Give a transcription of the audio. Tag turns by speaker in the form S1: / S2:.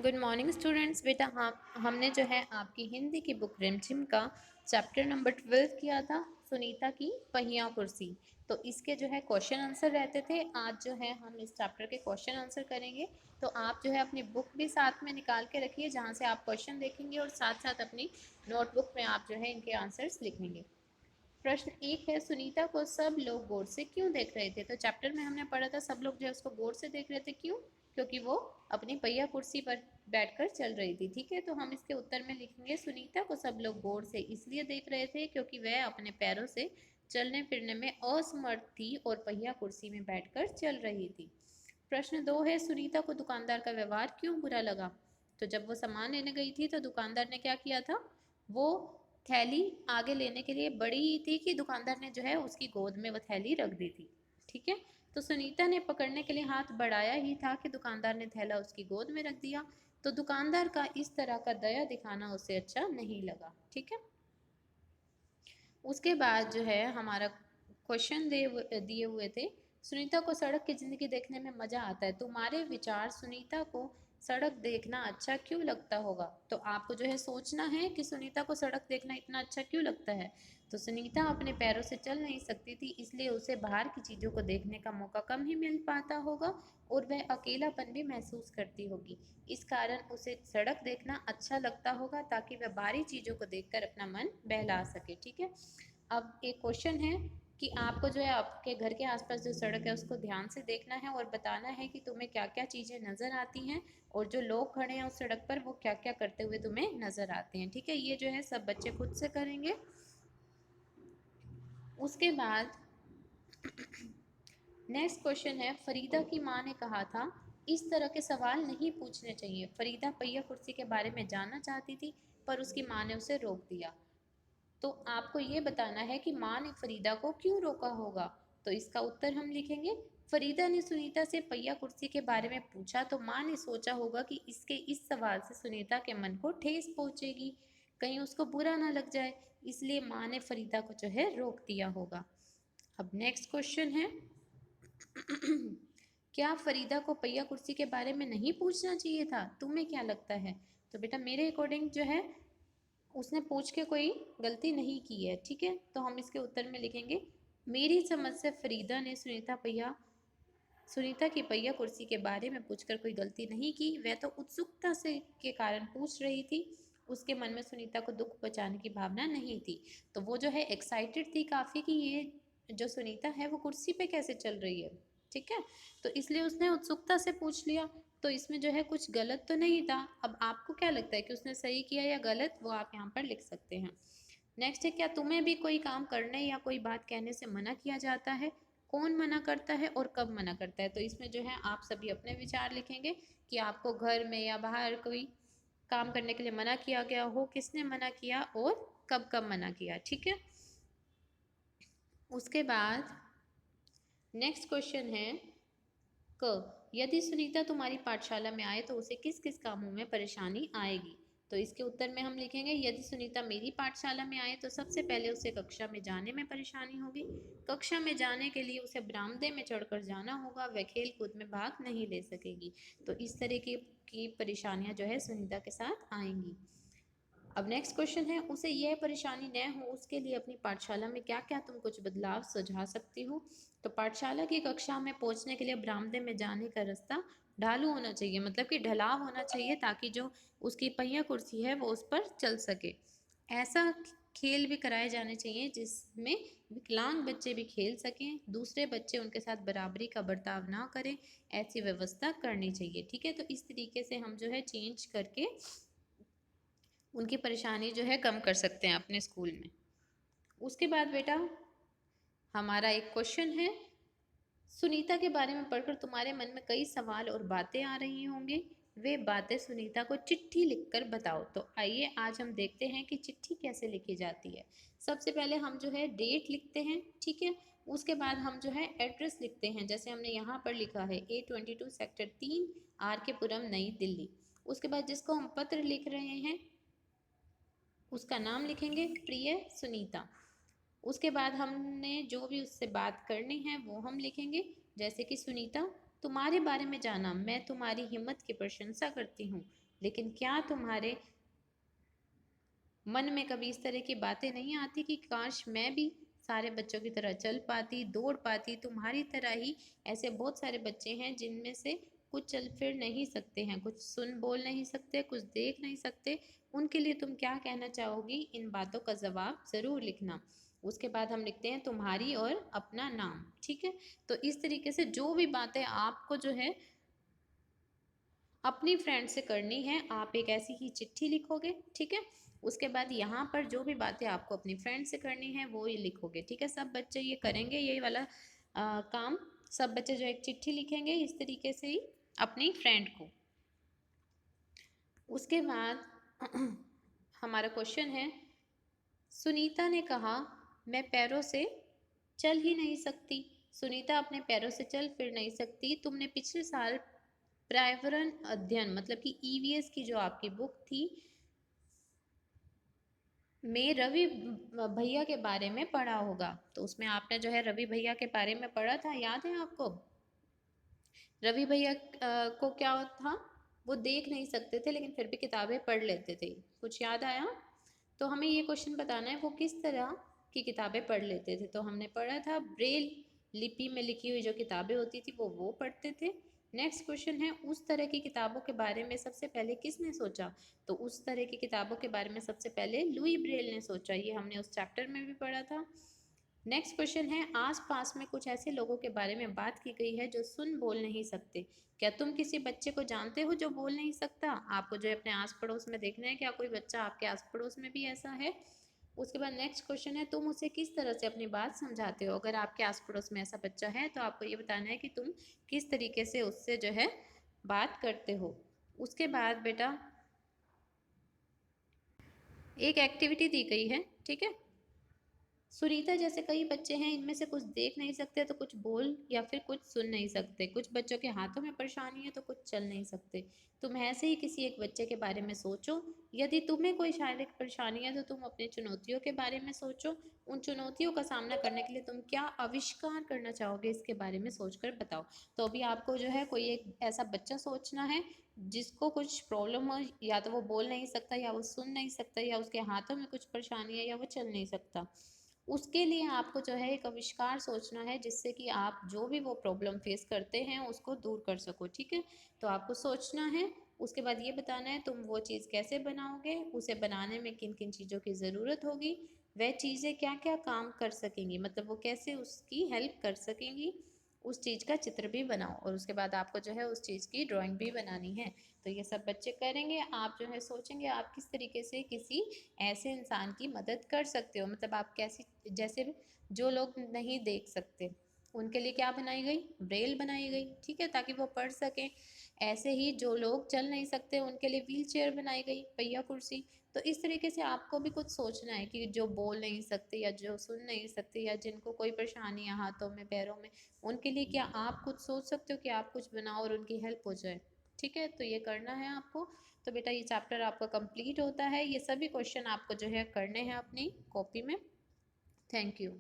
S1: Good morning students. बेटा हमने जो है आपकी हिंदी की बुक रिमझिम का चैप्टर नंबर 12 किया था, सुनीता की पहिया कुर्सी। तो इसके जो है क्वेश्चन आंसर रहते थे। आज जो है हम इस चैप्टर के क्वेश्चन आंसर करेंगे। तो आप जो है अपनी बुक भी साथ में निकाल के रखिए, जहाँ से आप क्वेश्चन देखेंगे और साथ साथ अपनी नोटबुक में आप जो है इनके आंसर्स लिखेंगे। प्रश्न 1 है, सुनीता को सब लोग गौर से क्यों देख रहे थे? तो चैप्टर में हमने पढ़ा था सब लोग जो है उसको गौर से देख रहे थे। क्यों? क्योंकि वो अपनी पहिया कुर्सी पर बैठकर चल रही थी। ठीक है, तो हम इसके उत्तर में लिखेंगे सुनीता को सब लोग गौर से इसलिए देख रहे थे क्योंकि वह अपने पैरों से चलने फिरने में असमर्थ थी और पहिया कुर्सी में बैठकर चल रही थी। प्रश्न 2 है, सुनीता को दुकानदार का व्यवहार क्यों बुरा लगा? तो जब वो सामान लेने गई थी तो दुकानदार ने क्या किया था, वो थैली आगे लेने के लिए बड़ी ही थी कि दुकानदार ने जो है उसकी गोद में वो थैली रख दी थी। ठीक है, तो सुनीता ने पकड़ने के लिए हाथ बढ़ाया ही था कि दुकानदार ने थैला उसकी गोद में रख दिया। तो दुकानदार का इस तरह का दया दिखाना उसे अच्छा नहीं लगा। ठीक है, उसके बाद जो है हमारा क्वेश्चन दिए हुए थे, सुनीता को सड़क की ज़िंदगी देखने में मज़ा आता है। तुम्हारे विचार, सुनीता को सड़क देखना अच्छा क्यों लगता होगा? तो आपको जो है सोचना है कि सुनीता को सड़क देखना इतना अच्छा क्यों लगता है। तो सुनीता अपने पैरों से चल नहीं सकती थी, इसलिए उसे बाहर की चीज़ों को देखने का मौका कम ही मिल पाता होगा और वह अकेलापन भी महसूस करती होगी। इस कारण उसे सड़क देखना अच्छा लगता होगा ताकि वह बाहरी चीज़ों को देखकर अपना मन बहला सके। ठीक है, अब एक क्वेश्चन है कि आपको जो है आपके घर के आसपास जो सड़क है उसको ध्यान से देखना है और बताना है कि तुम्हें क्या क्या चीज़ें नज़र आती हैं और जो लोग खड़े हैं उस सड़क पर वो क्या क्या करते हुए तुम्हें नज़र आते हैं। ठीक है, ये जो है सब बच्चे खुद से करेंगे। उसके बाद नेक्स्ट क्वेश्चन है, फरीदा की माँ ने कहा था इस तरह के सवाल नहीं पूछने चाहिए। फरीदा पहिया कुर्सी के बारे में जानना चाहती थी पर उसकी माँ ने उसे रोक दिया। तो आपको ये बताना है कि माँ ने फरीदा को क्यों रोका होगा। तो इसका उत्तर हम लिखेंगे, फरीदा ने सुनीता से पहिया कुर्सी के बारे में पूछा तो माँ ने सोचा होगा कि इसके इस सवाल से सुनीता के मन को ठेस पहुंचेगी, कहीं उसको बुरा ना लग जाए, इसलिए माँ ने फरीदा को जो है रोक दिया होगा। अब नेक्स्ट क्वेश्चन है, क्या फरीदा को पहिया कुर्सी के बारे में नहीं पूछना चाहिए था? तुम्हें क्या लगता है? तो बेटा मेरे अकॉर्डिंग जो है उसने पूछ के कोई गलती नहीं की है। ठीक है, तो हम इसके उत्तर में लिखेंगे, मेरी समझ से फरीदा ने सुनीता की पहिया कुर्सी के बारे में पूछकर कोई गलती नहीं की। वह तो उत्सुकता से के कारण पूछ रही थी, उसके मन में सुनीता को दुख पहुंचाने की भावना नहीं थी। तो वो जो है एक्साइटेड थी काफ़ी कि ये जो सुनीता है वो कुर्सी पे कैसे चल रही है। ठीक है, तो इसलिए उसने उत्सुकता से पूछ लिया। तो इसमें जो है कुछ गलत तो नहीं था। अब आपको क्या लगता है कि उसने सही किया या गलत, वो आप यहाँ पर लिख सकते हैं। नेक्स्ट है, क्या तुम्हें भी कोई काम करने या कोई बात कहने से मना किया जाता है? कौन मना करता है और कब मना करता है? तो इसमें जो है आप सभी अपने विचार लिखेंगे कि आपको घर में या बाहर कोई काम करने के लिए मना किया गया हो, किसने मना किया और कब कब मना किया। ठीक है, उसके बाद नेक्स्ट क्वेश्चन है, क यदि सुनीता तुम्हारी पाठशाला में आए तो उसे किस किस कामों में परेशानी आएगी? तो इसके उत्तर में हम लिखेंगे, यदि सुनीता मेरी पाठशाला में आए तो सबसे पहले उसे कक्षा में जाने में परेशानी होगी। कक्षा में जाने के लिए उसे बरामदे में चढ़कर जाना होगा, वह खेल कूद में भाग नहीं ले सकेगी। तो इस तरह की परेशानियां जो है सुनीता के साथ आएंगी। अब नेक्स्ट क्वेश्चन है, उसे यह परेशानी न हो उसके लिए अपनी पाठशाला में क्या क्या तुम कुछ बदलाव सुझा सकती हो? तो पाठशाला की कक्षा में पहुंचने के लिए बरामदे में जाने का रास्ता ढालू होना चाहिए, मतलब कि ढलाव होना चाहिए ताकि जो उसकी पहिया कुर्सी है वो उस पर चल सके। ऐसा खेल भी कराए जाने चाहिए जिसमें विकलांग बच्चे भी खेल सकें, दूसरे बच्चे उनके साथ बराबरी का बर्ताव ना करें, ऐसी व्यवस्था करनी चाहिए। ठीक है, तो इस तरीके से हम जो है चेंज करके उनकी परेशानी जो है कम कर सकते हैं अपने स्कूल में। उसके बाद बेटा हमारा एक क्वेश्चन है, सुनीता के बारे में पढ़कर तुम्हारे मन में कई सवाल और बातें आ रही होंगी, वे बातें सुनीता को चिट्ठी लिखकर बताओ। तो आइए आज हम देखते हैं कि चिट्ठी कैसे लिखी जाती है। सबसे पहले हम जो है डेट लिखते हैं। ठीक है, उसके बाद हम जो है एड्रेस लिखते हैं, जैसे हमने यहाँ पर लिखा है A22 सेक्टर 3 RK पुरम नई दिल्ली। उसके बाद जिसको हम पत्र लिख रहे हैं उसका नाम लिखेंगे प्रिय सुनीता। उसके बाद हमने जो भी उससे बात करनी है वो हम लिखेंगे, जैसे कि सुनीता तुम्हारे बारे में जाना, मैं तुम्हारी हिम्मत की प्रशंसा करती हूँ, लेकिन क्या तुम्हारे मन में कभी इस तरह की बातें नहीं आती कि काश मैं भी सारे बच्चों की तरह चल पाती, दौड़ पाती, तुम्हारी तरह ही। ऐसे बहुत सारे बच्चे हैं जिनमें से कुछ चल फिर नहीं सकते हैं, कुछ सुन बोल नहीं सकते, कुछ देख नहीं सकते। उनके लिए तुम क्या कहना चाहोगी? इन बातों का जवाब ज़रूर लिखना। उसके बाद हम लिखते हैं तुम्हारी और अपना नाम। ठीक है, तो इस तरीके से जो भी बातें आपको जो है अपनी फ्रेंड से करनी है, आप एक ऐसी ही चिट्ठी लिखोगे। ठीक है, उसके बाद यहाँ पर जो भी बातें आपको अपनी फ्रेंड से करनी है वो ये लिखोगे। ठीक है, सब बच्चे ये करेंगे, ये वाला काम। सब बच्चे जो एक चिट्ठी लिखेंगे इस तरीके से ही अपनी फ्रेंड को। उसके बाद हमारा क्वेश्चन है, सुनीता ने कहा मैं पैरों से चल ही नहीं सकती। सुनीता अपने पैरों से चल फिर नहीं सकती। तुमने पिछले साल पर्यावरण अध्ययन मतलब कि ईवीएस की जो आपकी बुक थी में रवि भैया के बारे में पढ़ा होगा। तो उसमें आपने जो है रवि भैया के बारे में पढ़ा था, याद है आपको? रवि भैया को क्या था, वो देख नहीं सकते थे लेकिन फिर भी किताबें पढ़ लेते थे। कुछ याद आया? तो हमें ये क्वेश्चन बताना है वो किस तरह की किताबें पढ़ लेते थे। तो हमने पढ़ा था ब्रेल लिपि में लिखी हुई जो किताबें होती थी वो पढ़ते थे। नेक्स्ट क्वेश्चन है, उस तरह की किताबों के बारे में सबसे पहले किसने सोचा? तो उस तरह की किताबों के बारे में सबसे पहले लुई ब्रेल ने सोचा। ये हमने उस चैप्टर में भी पढ़ा था। नेक्स्ट क्वेश्चन है, आसपास में कुछ ऐसे लोगों के बारे में बात की गई है जो सुन बोल नहीं सकते। क्या तुम किसी बच्चे को जानते हो जो बोल नहीं सकता? आपको जो है अपने आस पड़ोस में देखना है, क्या कोई बच्चा आपके आस पड़ोस में भी ऐसा है। उसके बाद नेक्स्ट क्वेश्चन है, तुम उसे किस तरह से अपनी बात समझाते हो? अगर आपके आस पड़ोस में ऐसा बच्चा है तो आपको ये बताना है कि तुम किस तरीके से उससे जो है बात करते हो। उसके बाद बेटा एक एक्टिविटी दी गई है। ठीक है, सुनीता जैसे कई बच्चे हैं, इनमें से कुछ देख नहीं सकते तो कुछ बोल या फिर कुछ सुन नहीं सकते। कुछ बच्चों के हाथों में परेशानी है तो कुछ चल नहीं सकते। तुम ऐसे ही किसी एक बच्चे के बारे में सोचो। यदि तुम्हें कोई शारीरिक परेशानी है तो तुम अपनी चुनौतियों के बारे में सोचो। उन चुनौतियों का सामना करने के लिए तुम क्या आविष्कार करना चाहोगे, इसके बारे में सोचकर बताओ। तो अभी आपको जो है कोई एक ऐसा बच्चा सोचना है जिसको कुछ प्रॉब्लम हो, या तो वो बोल नहीं सकता, या वो सुन नहीं सकता, या उसके हाथों में कुछ परेशानी है, या वो चल नहीं सकता। उसके लिए आपको जो है एक आविष्कार सोचना है जिससे कि आप जो भी वो प्रॉब्लम फेस करते हैं उसको दूर कर सको। ठीक है, तो आपको सोचना है। उसके बाद ये बताना है तुम वो चीज़ कैसे बनाओगे, उसे बनाने में किन किन चीज़ों की ज़रूरत होगी, वह चीज़ें क्या क्या काम कर सकेंगी, मतलब वो कैसे उसकी हेल्प कर सकेंगी। उस चीज़ का चित्र भी बनाओ और उसके बाद आपको जो है उस चीज़ की ड्राइंग भी बनानी है। तो ये सब बच्चे करेंगे, आप जो है सोचेंगे आप किस तरीके से किसी ऐसे इंसान की मदद कर सकते हो। मतलब आप कैसी, जैसे जो लोग नहीं देख सकते उनके लिए क्या बनाई गई, ब्रेल बनाई गई। ठीक है, ताकि वो पढ़ सकें। ऐसे ही जो लोग चल नहीं सकते उनके लिए व्हील चेयर बनाई गई, पहिया कुर्सी। तो इस तरीके से आपको भी कुछ सोचना है कि जो बोल नहीं सकते या जो सुन नहीं सकते या जिनको कोई परेशानी है हाथों में पैरों में, उनके लिए क्या आप कुछ सोच सकते हो कि आप कुछ बनाओ और उनकी हेल्प हो जाए। ठीक है, तो ये करना है आपको। तो बेटा ये चैप्टर आपका कंप्लीट होता है। ये सभी क्वेश्चन आपको जो है करने हैं अपनी कॉपी में। Thank you.